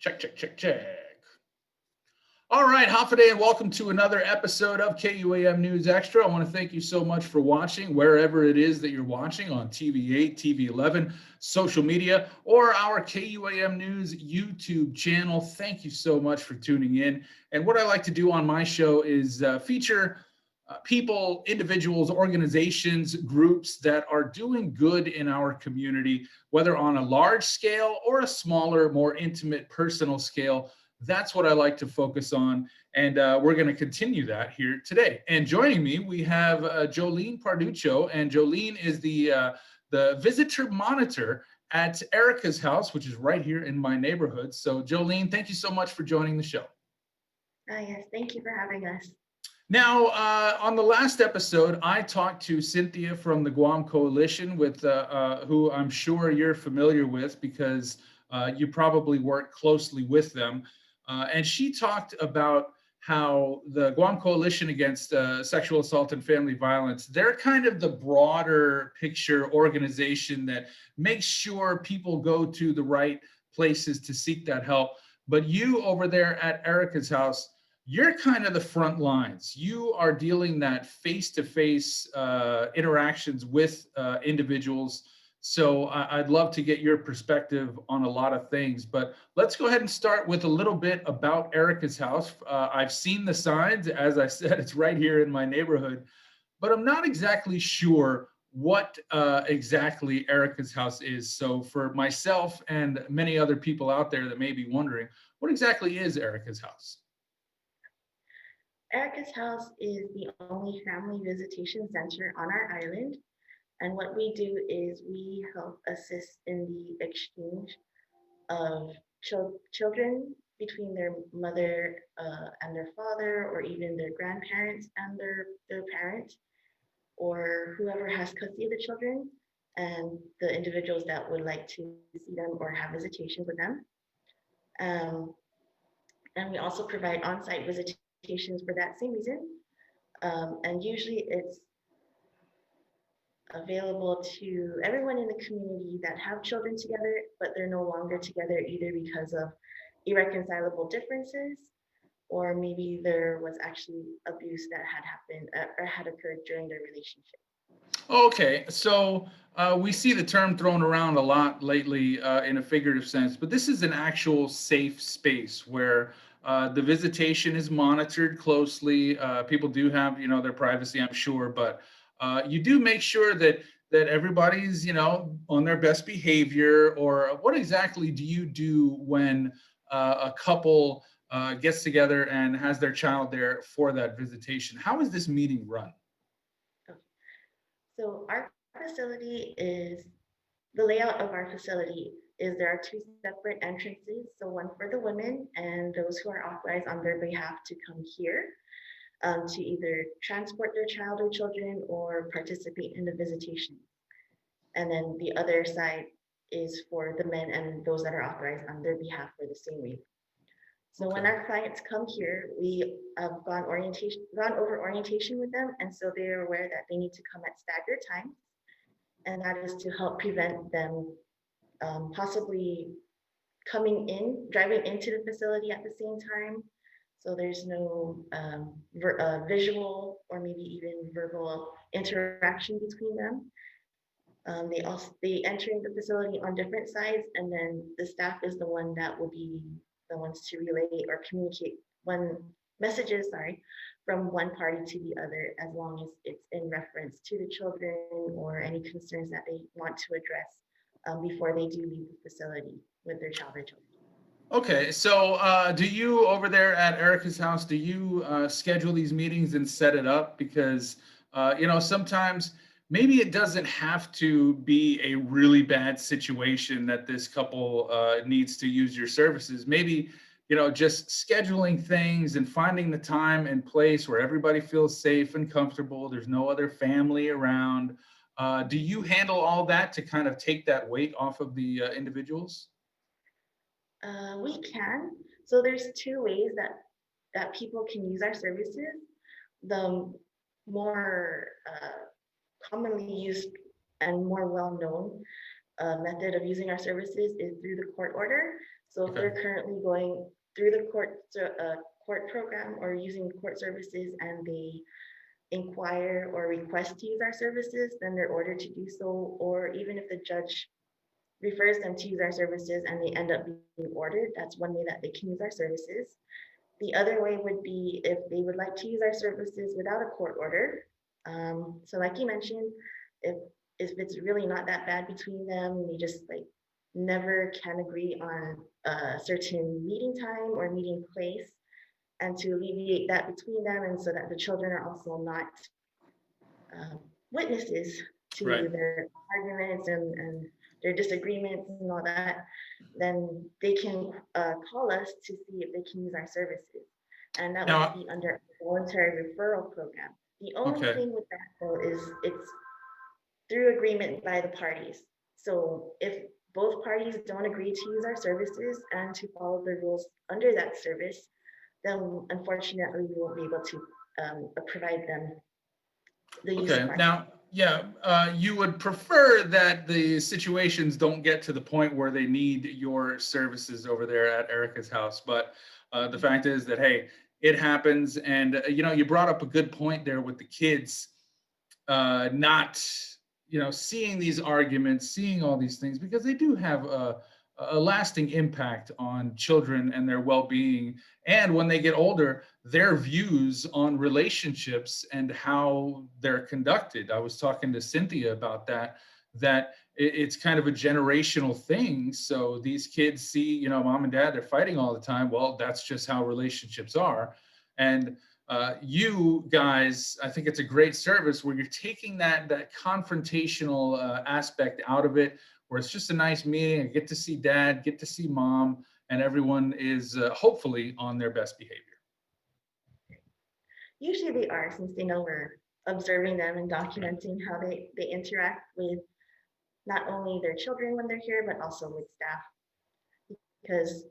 Check, check, check, check. All right, Hoffaday, and welcome to another episode of KUAM News Extra. I want to thank you so much for watching, wherever it is that you're watching, on TV8, TV11, social media, or our KUAM News YouTube channel. Thank you so much for tuning in. And what I like to do on my show is feature people, individuals, organizations, groups that are doing good in our community, whether on a large scale or a smaller, more intimate, personal scale. That's what I like to focus on, and we're going to continue that here today. And joining me, we have Jholyn Parducho, and Jholyn is the visitor monitor at Erica's house, which is right here in my neighborhood. So, Jholyn, thank you so much for joining the show. Yes, thank you for having us. Now, on the last episode, I talked to Cynthia from the Guam Coalition, with who I'm sure you're familiar with because you probably work closely with them. And she talked about how the Guam Coalition Against Sexual Assault and Family Violence, they're kind of the broader picture organization that makes sure people go to the right places to seek that help. But you over there at Erica's house, you're kind of the front lines. You are dealing that face-to-face interactions with individuals. So I'd love to get your perspective on a lot of things, but let's go ahead and start with a little bit about Erica's house. I've seen the signs. As I said, it's right here in my neighborhood, but I'm not exactly sure what exactly Erica's house is. So for myself and many other people out there that may be wondering, what exactly is Erica's house? Erica's House is the only family visitation center on our island. And what we do is we help assist in the exchange of children between their mother and their father, or even their grandparents and their parents, or whoever has custody of the children, and the individuals that would like to see them or have visitations with them. Um, and we also provide on-site visitations for that same reason. And usually it's available to everyone in the community that have children together, but they're no longer together either because of irreconcilable differences, or maybe there was actually abuse that had happened or had occurred during their relationship. Okay, so we see the term thrown around a lot lately in a figurative sense, but this is an actual safe space where the visitation is monitored closely. People do have, their privacy, I'm sure, but you do make sure that everybody's, on their best behavior. Or what exactly do you do when a couple gets together and has their child there for that visitation? How is this meeting run? Okay. So our facility is the layout of our facility is there are two separate entrances. So one for the women and those who are authorized on their behalf to come here to either transport their child or children or participate in the visitation. And then the other side is for the men and those that are authorized on their behalf for the same reason. So when Okay. our clients come here, we have gone over orientation with them, and so they are aware that they need to come at staggered times, and that is to help prevent them possibly driving into the facility at the same time. So there's no visual or maybe even verbal interaction between them. They enter the facility on different sides, and then the staff is the one that will be the ones to relay or communicate one messages, from one party to the other, as long as it's in reference to the children or any concerns that they want to address before they do leave the facility with their child or children. Okay, so do you over there at Erica's house, do you schedule these meetings and set it up? Because, sometimes maybe it doesn't have to be a really bad situation that this couple needs to use your services. Maybe, just scheduling things and finding the time and place where everybody feels safe and comfortable. There's no other family around. Do you handle all that to kind of take that weight off of the individuals? We can. So there's two ways that people can use our services. The more commonly used and more well-known method of using our services is through the court order. So if Okay. they're currently going through the court program or using court services and they inquire or request to use our services, then they're ordered to do so. Or even if the judge refers them to use our services and they end up being ordered, that's one way that they can use our services. The other way would be if they would like to use our services without a court order. So like you mentioned, if if it's really not that bad between them, they just like never can agree on a certain meeting time or meeting place, and to alleviate that between them, and so that the children are also not um, witnesses Right. to their arguments and their disagreements and all that, then they can call us to see if they can use our services. And that would Now, be under a voluntary referral program. The only okay. thing with that though is it's through agreement by the parties. So if both parties don't agree to use our services and to follow the rules under that service, then unfortunately we won't be able to provide them the use of Okay. our Now, yeah, you would prefer that the situations don't get to the point where they need your services over there at Erica's house. But the fact is that, hey, it happens. And, you brought up a good point there with the kids not seeing these arguments, seeing all these things, because they do have a lasting impact on children and their well-being, and when they get older, their views on relationships and how they're conducted. I was talking to Cynthia about that it's kind of a generational thing. So these kids see, mom and dad, they're fighting all the time. Well, that's just how relationships are. And you guys, I think it's a great service where you're taking that confrontational aspect out of it, where it's just a nice meeting. I get to see dad, get to see mom, and everyone is hopefully on their best behavior. Usually they are, since they know we're observing them and documenting how they interact with not only their children when they're here, but also with staff. Because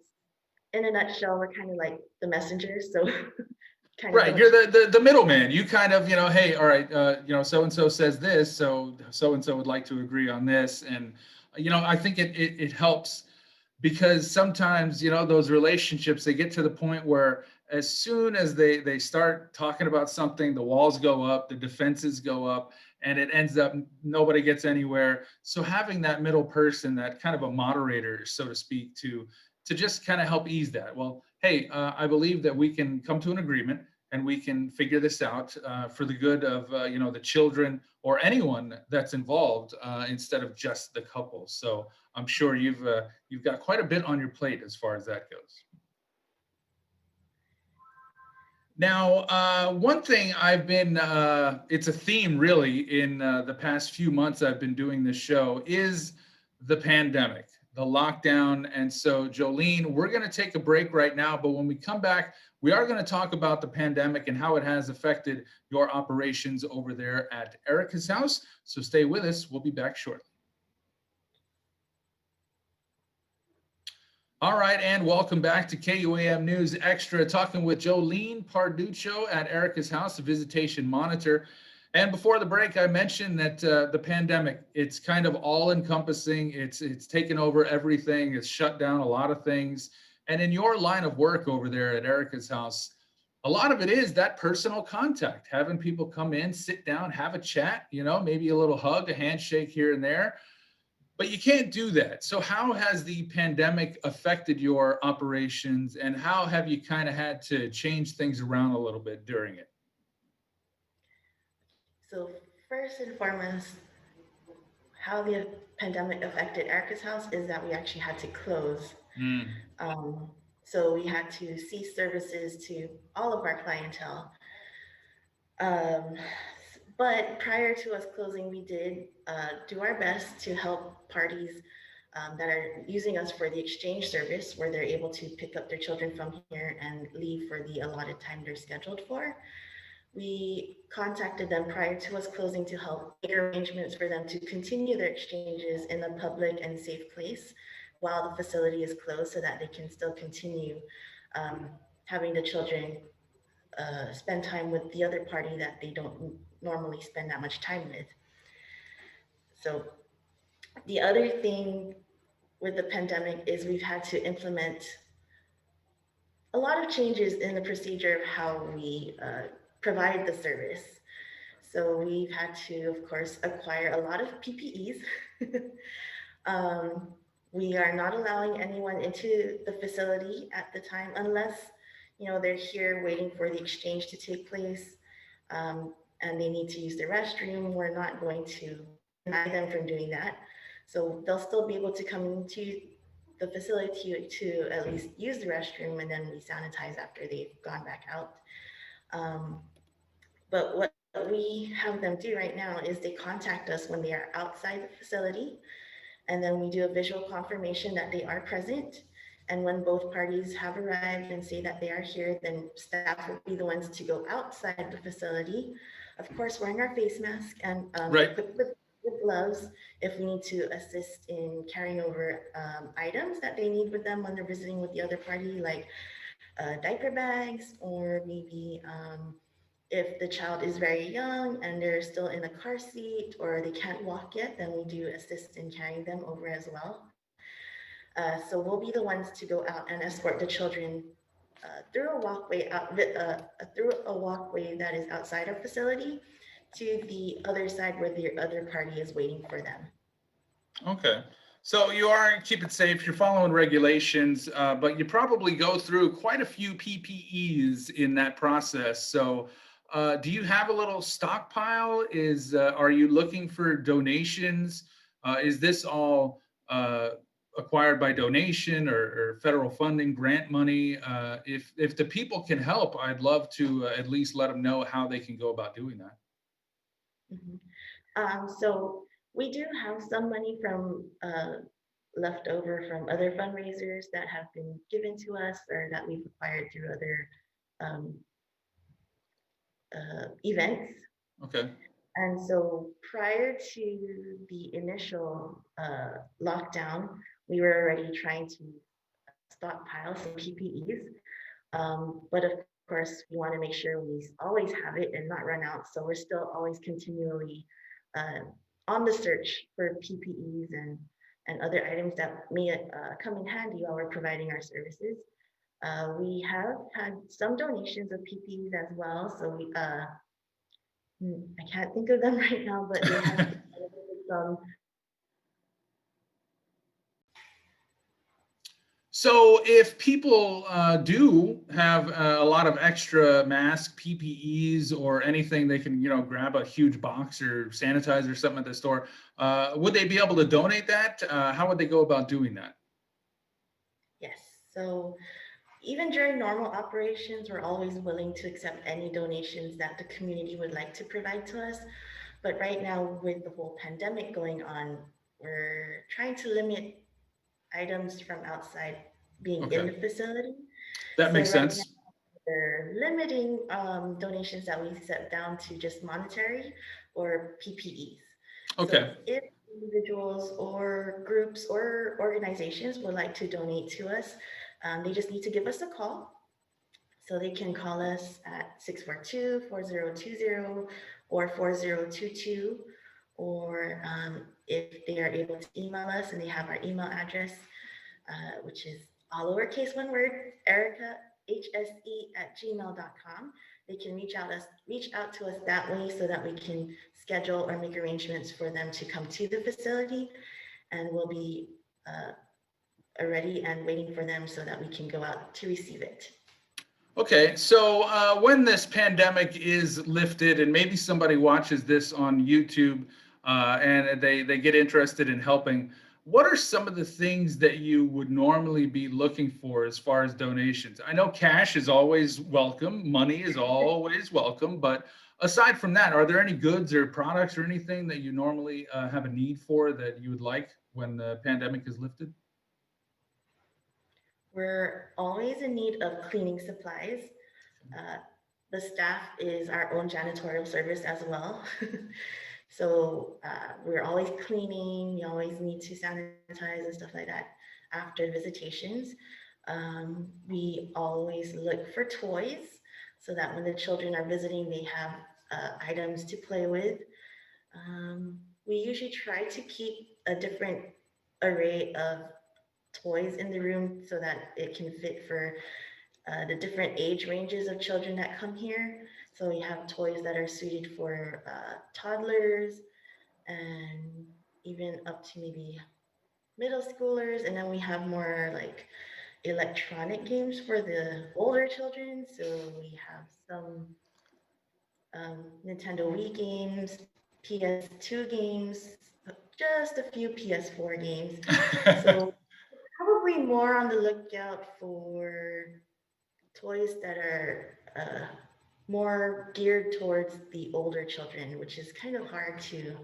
in a nutshell, we're kind of like the messengers. So kind of Right, don't you're keep. the middleman. You kind of, hey, all right, so and so says this, so and so would like to agree on this, and I think it helps, because sometimes those relationships, they get to the point where as soon as they start talking about something, the walls go up, the defenses go up, and it ends up nobody gets anywhere. So having that middle person, that kind of a moderator, so to speak, to just kind of help ease that. Well, hey, I believe that we can come to an agreement and we can figure this out for the good of the children or anyone that's involved, instead of just the couple. So I'm sure you've got quite a bit on your plate as far as that goes. Now, one thing I've been, it's a theme really in the past few months I've been doing this show, is the pandemic, the lockdown. And so, Jholyn, we're going to take a break right now, but when we come back, we are going to talk about the pandemic and how it has affected your operations over there at Erica's house. So stay with us. We'll be back shortly. All right, and welcome back to KUAM News Extra, talking with Jholyn Parducho at Erica's house, the visitation monitor. And before the break, I mentioned that the pandemic, it's kind of all encompassing. It's taken over everything. It's shut down a lot of things. And in your line of work over there at Erica's house, a lot of it is that personal contact, having people come in, sit down, have a chat, maybe a little hug, a handshake here and there. But you can't do that. So how has the pandemic affected your operations, and how have you kind of had to change things around a little bit during it? So first and foremost, how the pandemic affected Erica's house is that we actually had to close. Mm, Um, so we had to cease services to all of our clientele. Um, but prior to us closing, we did do our best to help parties that are using us for the exchange service, where they're able to pick up their children from here and leave for the allotted time they're scheduled for. We contacted them prior to us closing to help make arrangements for them to continue their exchanges in a public and safe place while the facility is closed, so that they can still continue um, having the children spend time with the other party that they don't normally spend that much time with. So the other thing with the pandemic is we've had to implement a lot of changes in the procedure of how we provide the service. So we've had to, of course, acquire a lot of PPEs. um, we are not allowing anyone into the facility at the time unless, they're here waiting for the exchange to take place, and they need to use the restroom. We're not going to deny them from doing that. So they'll still be able to come into the facility to at least use the restroom, and then we sanitize after they've gone back out. Um, but what we have them do right now is they contact us when they are outside the facility, and then we do a visual confirmation that they are present. And when both parties have arrived and say that they are here, then staff will be the ones to go outside the facility, of course, wearing our face mask and Right. equipped with gloves if we need to assist in carrying over items that they need with them when they're visiting with the other party, like diaper bags, or maybe if the child is very young and they're still in a car seat or they can't walk yet, then we do assist in carrying them over as well. So we'll be the ones to go out and escort the children through a walkway through a walkway that is outside our facility to the other side where the other party is waiting for them. Okay. So you are keep it safe. You're following regulations, but you probably go through quite a few PPEs in that process. So, do you have a little stockpile? Are you looking for donations? Is this all acquired by donation or federal funding, grant money? If the people can help, I'd love to at least let them know how they can go about doing that. Mhm. So we do have some money from left over from other fundraisers that have been given to us or that we've acquired through other um, events. Okay. And so prior to the initial lockdown, we were already trying to stockpile some PPEs. But of course, we want to make sure we always have it and not run out. So we're still always continually uh, on the search for PPEs and other items that may come in handy while we're providing our services. We have had some donations of PPEs as well. So I can't think of them right now, but there has been some. So if people do have a lot of extra mask, PPEs, or anything, they can, grab a huge box or sanitizer or something at the store. Would they be able to donate that? How would they go about doing that? Yes. So even during normal operations, we're always willing to accept any donations that the community would like to provide to us. But right now, with the whole pandemic going on, we're trying to limit items from outside being in Okay, the facility. that So makes right now, sense. we're limiting donations that we set down to just monetary or PPEs. So Okay, if individuals or groups or organizations would like to donate to us, they just need to give us a call. So they can call us at 642-4020 or 4022, or if they are able to email us and they have our email address, which is all lowercase one word, Erica hse@gmail.com. They can reach out to us that way so that we can schedule or make arrangements for them to come to the facility, and we'll be ready and waiting for them so that we can go out to receive it. okay. So when this pandemic is lifted, and maybe somebody watches this on YouTube and they get interested in helping, what are some of the things that you would normally be looking for as far as donations? I know cash is always welcome, money is always welcome, but aside from that, are there any goods or products or anything that you normally have a need for that you would like when the pandemic is lifted? We're always in need of cleaning supplies. Uh, the staff is our own janitorial service as well. So we're always cleaning. We always need to sanitize and stuff like that after visitations. We always look for toys so that when the children are visiting, they have items to play with. We usually try to keep a different array of toys in the room so that it can fit for the different age ranges of children that come here. So we have toys that are suited for toddlers and even up to maybe middle schoolers. And then we have more like electronic games for the older children. So we have some Nintendo Wii games, PS2 games, just a few PS4 games. So probably more on the lookout for toys that are more geared towards the older children, which is kind of hard to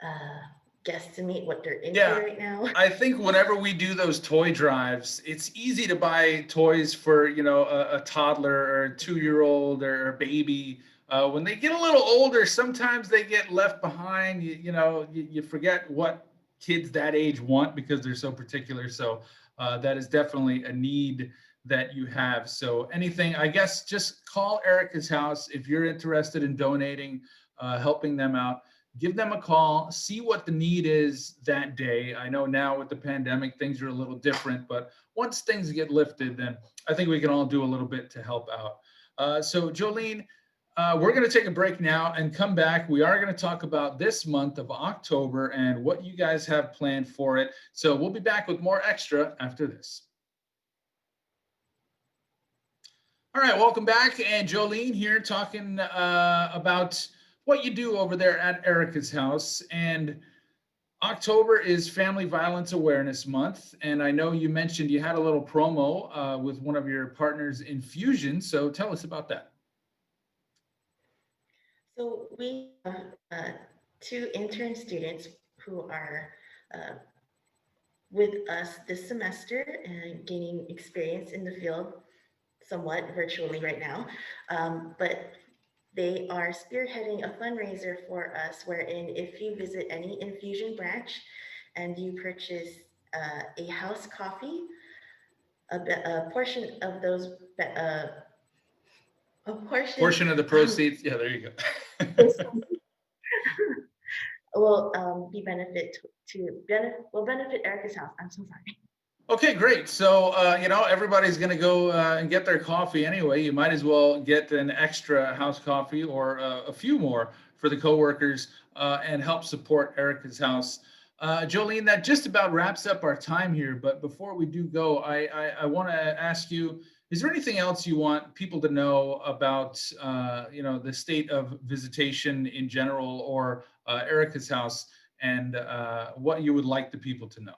uh, guesstimate what they're into Yeah, right now. I think whenever we do those toy drives, it's easy to buy toys for, a toddler or a 2-year-old or a baby. When they get a little older, sometimes they get left behind. You forget what kids that age want because they're so particular. So that is definitely a need that you have. So anything, I guess, just call Erica's house if you're interested in donating, helping them out. Give them a call, see what the need is that day. I know now with the pandemic, things are a little different, but once things get lifted, then I think we can all do a little bit to help out. So Jholyn, we're going to take a break now and come back. We are going to talk about this month of October and what you guys have planned for it. So we'll be back with more extra after this. All right, welcome back. And Jholyn here talking about what you do over there at Erica's house. And October is Family Violence Awareness Month. And I know you mentioned you had a little promo with one of your partners, Infusion. So tell us about that. So we have two intern students who are uh, with us this semester and gaining experience in the field somewhat virtually right now. But they are spearheading a fundraiser for us wherein if you visit any infusion branch and you purchase a house coffee, a portion of those, a portion Portion of the proceeds. Yeah, there you go. will be benefit will benefit Erica's house. I'm so sorry. Okay, great. So, everybody's going to go and get their coffee anyway. You might as well get an extra house coffee or a few more for the coworkers and help support Erica's house. Jholyn, that just about wraps up our time here. But before we do go, I want to ask you, is there anything else you want people to know about, the state of visitation in general or Erica's house and what you would like the people to know?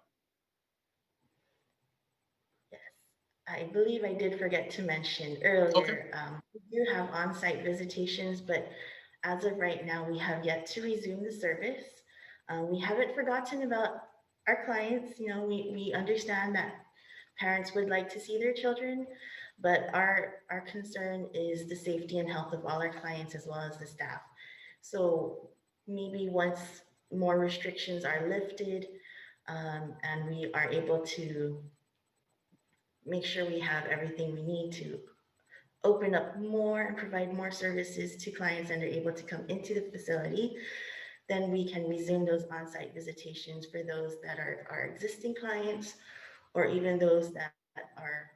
Yes, I believe I did forget to mention Okay. earlier. We do have on-site visitations, but as of right now, we have yet to resume the service. We haven't forgotten about our clients. We understand that parents would like to see their children, but our concern is the safety and health of all our clients as well as the staff. So maybe once more restrictions are lifted and we are able to make sure we have everything we need to open up more and provide more services to clients and are able to come into the facility, then we can resume those on-site visitations for those that are our existing clients or even those that are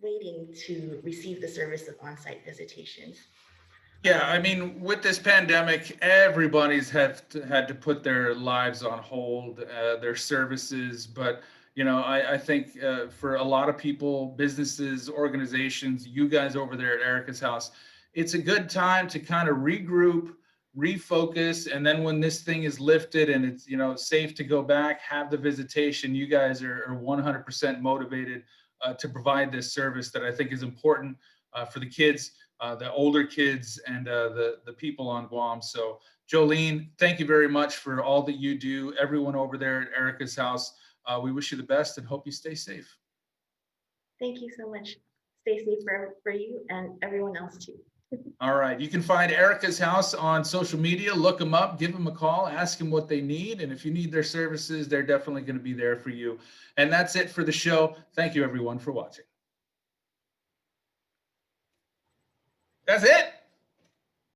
waiting to receive the service of on-site visitations. Yeah, I mean, with this pandemic, everybody's had to put their lives on hold, their services. But I think for a lot of people, businesses, organizations, you guys over there at Erica's house, it's a good time to kind of regroup, refocus, and then when this thing is lifted and it's safe to go back, have the visitation. You guys are 100% motivated to provide this service that I think is important for the kids, the older kids, and the people on Guam. So, Jholyn, thank you very much for all that you do. Everyone over there at Erica's house, we wish you the best and hope you stay safe. Thank you so much. Stay safe for you and everyone else too. All right. You can find Erica's house on social media. Look them up, give them a call, ask them what they need. And if you need their services, they're definitely going to be there for you. And that's it for the show. Thank you, everyone, for watching. That's it.